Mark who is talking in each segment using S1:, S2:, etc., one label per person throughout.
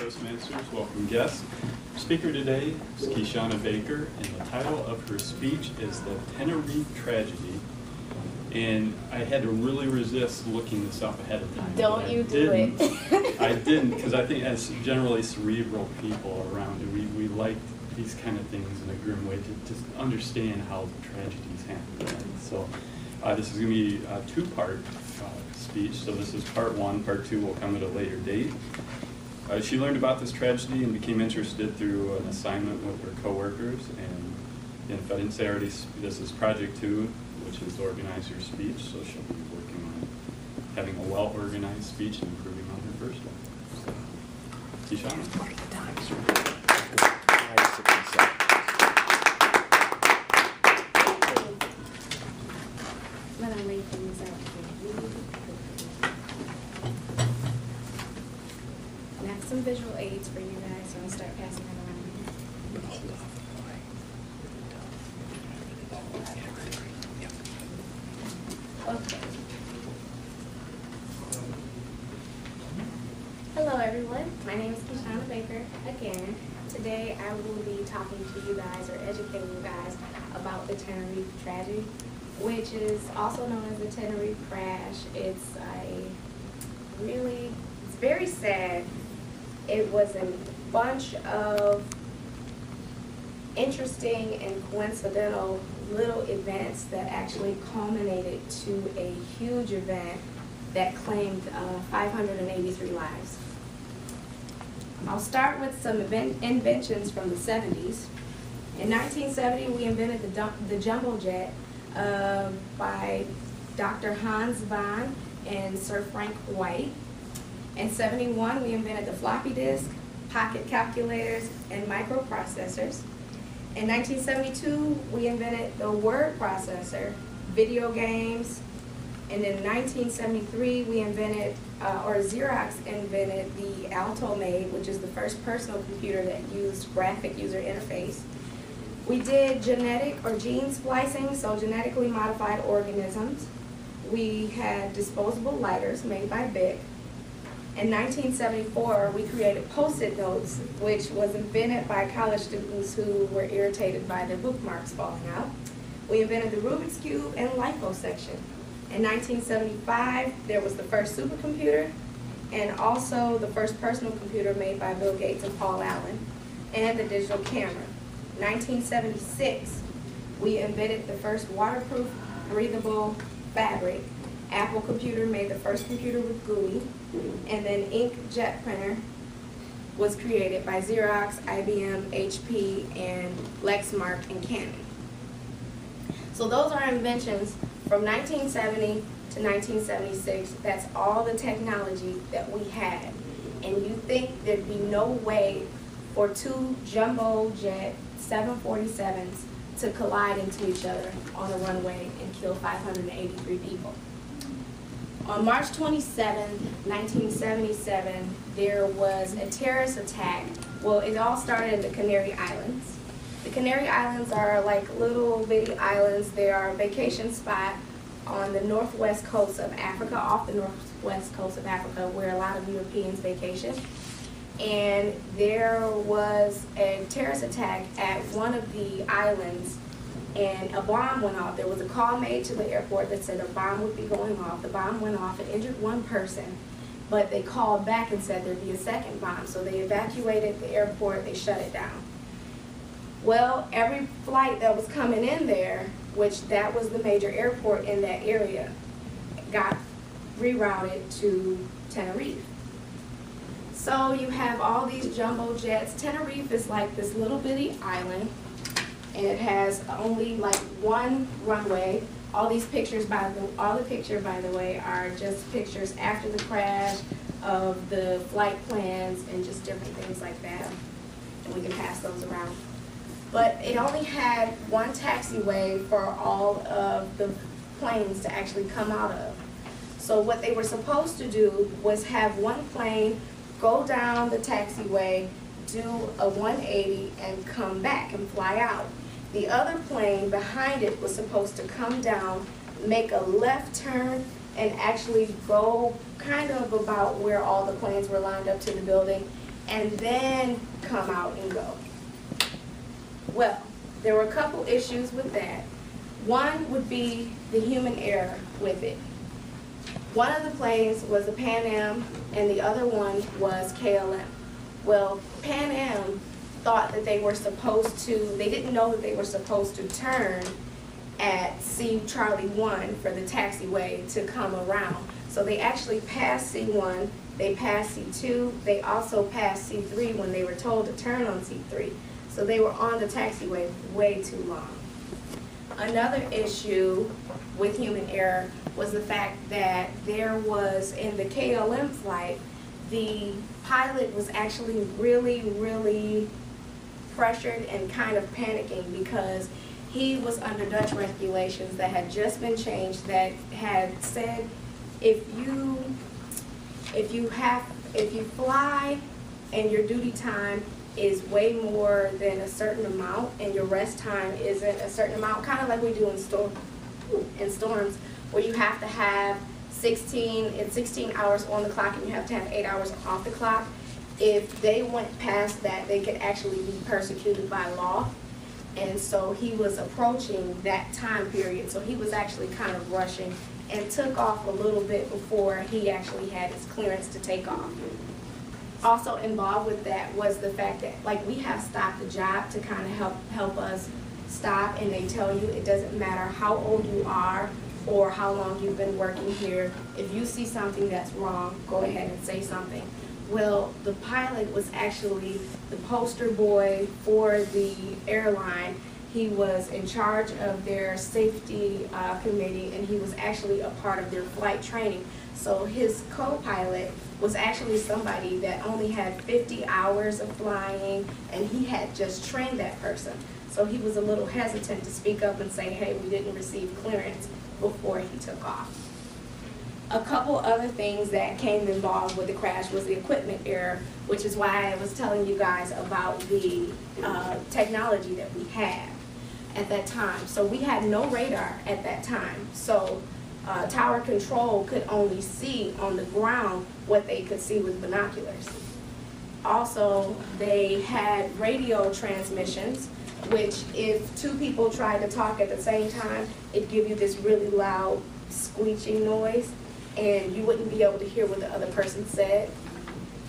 S1: Toastmasters, welcome guests. Speaker today is Keishawna Baker, and the title of her speech is The Tenerife Tragedy. And I had to really resist looking this up ahead of time.
S2: Don't you do it.
S1: I didn't, because I think as generally cerebral people around it, we like these kind of things in a grim way to understand how the tragedies happen. Right? So this is going to be a two-part speech. So this is part one. Part two will come at a later date. She learned about this tragedy and became interested through an assignment with her coworkers. And if I didn't say already, this is project two, which is to organize her speech. So she'll be working on having a well-organized speech and improving on her first one. So, Keishawna.
S2: When I lay things out for you. And I have some visual aids for you guys, so I'll start passing them around. Okay. Hello everyone, my name is Keishawna Baker again. Today I will be talking to you guys or educating you guys about the Tenerife Tragedy, which is also known as the Tenerife Crash. It's very sad. It was a bunch of interesting and coincidental little events that actually culminated to a huge event that claimed 583 lives. I'll start with some inventions from the 70s. In 1970, we invented the jumbo jet by Dr. Hans Von and Sir Frank White. In 71, we invented the floppy disk, pocket calculators, and microprocessors. In 1972, we invented the word processor, video games, and in 1973, we invented, Xerox invented the Alto-Maid, which is the first personal computer that used graphic user interface. We did genetic or gene splicing, so genetically modified organisms. We had disposable lighters made by Bic. In 1974, we created Post-it notes, which was invented by college students who were irritated by their bookmarks falling out. We invented the Rubik's Cube and liposuction. In 1975, there was the first supercomputer and also the first personal computer made by Bill Gates and Paul Allen, and the digital camera. 1976, we invented the first waterproof, breathable fabric. Apple Computer made the first computer with GUI, and then inkjet printer was created by Xerox, IBM, HP, and Lexmark and Canon. So those are inventions from 1970 to 1976. That's all the technology that we had. And you think there'd be no way for two jumbo jet 747s to collide into each other on a runway and kill 583 people. On March 27, 1977, there was a terrorist attack. Well, it all started in the Canary Islands. The Canary Islands are like little bitty islands. They are a vacation spot on the northwest coast of Africa, off the northwest coast of Africa, where a lot of Europeans vacation. And there was a terrorist attack at one of the islands, and a bomb went off. There was a call made to the airport that said a bomb would be going off. The bomb went off and injured one person, but they called back and said there'd be a second bomb. So they evacuated the airport, they shut it down. Well, every flight that was coming in there, which that was the major airport in that area, got rerouted to Tenerife. So you have all these jumbo jets. Tenerife is like this little bitty island, and it has only like one runway. All these pictures, all the pictures, by the way, are just pictures after the crash of the flight plans and just different things like that. And we can pass those around. But it only had one taxiway for all of the planes to actually come out of. So what they were supposed to do was have one plane go down the taxiway, do a 180, and come back and fly out. The other plane behind it was supposed to come down, make a left turn, and actually go kind of about where all the planes were lined up to the building, and then come out and go. Well, there were a couple issues with that. One would be the human error with it. One of the planes was the Pan Am and the other one was KLM. Well, Pan Am thought that they were supposed to, they didn't know that they were supposed to turn at C Charlie 1 for the taxiway to come around. So they actually passed C1, they passed C2, they also passed C3 when they were told to turn on C3. So they were on the taxiway way too long. Another issue with human error was the fact that there was, in the KLM flight, the pilot was actually really pressured and kind of panicking because he was under Dutch regulations that had just been changed that had said if you fly and your duty time is way more than a certain amount and your rest time isn't a certain amount, kind of like we do in storms, where you have to have 16 hours on the clock and you have to have 8 hours off the clock. If they went past that, they could actually be persecuted by law. And so he was approaching that time period, so he was actually kind of rushing and took off a little bit before he actually had his clearance to take off. Also involved with that was the fact that, like, we have stopped the job to kind of help us stop, and they tell you it doesn't matter how old you are or how long you've been working here. If you see something that's wrong, go ahead and say something. Well, the pilot was actually the poster boy for the airline. He was in charge of their safety committee, and he was actually a part of their flight training. So his co-pilot was actually somebody that only had 50 hours of flying, and he had just trained that person. So he was a little hesitant to speak up and say, hey, we didn't receive clearance before he took off. A couple other things that came involved with the crash was the equipment error, which is why I was telling you guys about the technology that we had at that time. So we had no radar at that time. So tower control could only see on the ground what they could see with binoculars. Also, they had radio transmissions, which if two people tried to talk at the same time, it'd give you this really loud screeching noise, and you wouldn't be able to hear what the other person said.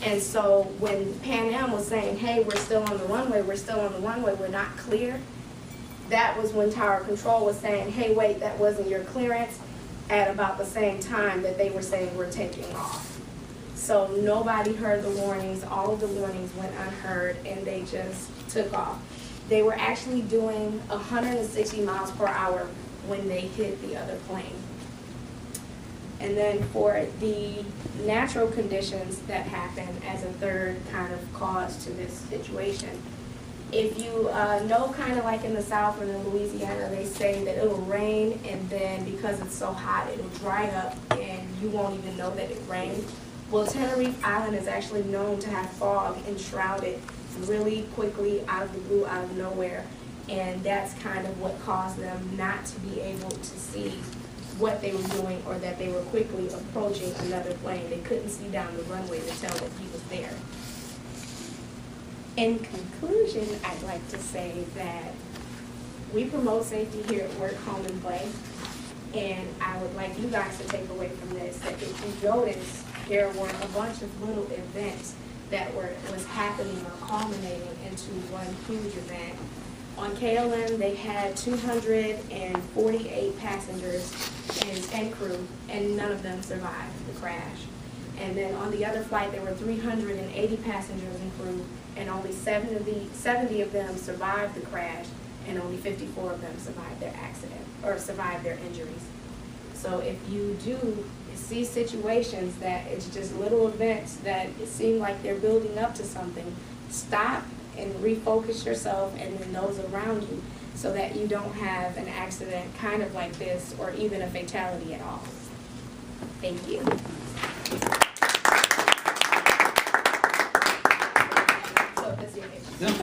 S2: And so when Pan Am was saying, hey, we're still on the runway, we're not clear, that was when tower control was saying, hey, wait, that wasn't your clearance, at about the same time that they were saying we're taking off. So nobody heard the warnings, all of the warnings went unheard, and they just took off. They were actually doing 160 miles per hour when they hit the other plane. And then for the natural conditions that happen as a third kind of cause to this situation, if you know, kind of like in the South or in Louisiana, they say that it'll rain, and then because it's so hot, it'll dry up and you won't even know that it rained. Well, Tenerife Island is actually known to have fog enshrouded really quickly out of the blue, out of nowhere, and that's kind of what caused them not to be able to see what they were doing, or that they were quickly approaching another plane. They couldn't see down the runway to tell that he was there. In conclusion, I'd like to say that we promote safety here at Work, Home, and Play, and I would like you guys to take away from this that if you notice, there were a bunch of little events that was happening or culminating into one huge event. On KLM, they had 248 passengers and crew, and none of them survived the crash. And then on the other flight, there were 380 passengers and crew, and only 70 of them survived the crash, and only 54 of them survived their accident, or survived their injuries. So if you do see situations that it's just little events that it seem like they're building up to something, stop and refocus yourself and then those around you, so that you don't have an accident kind of like this, or even a fatality at all. Thank you. So, that's your picture.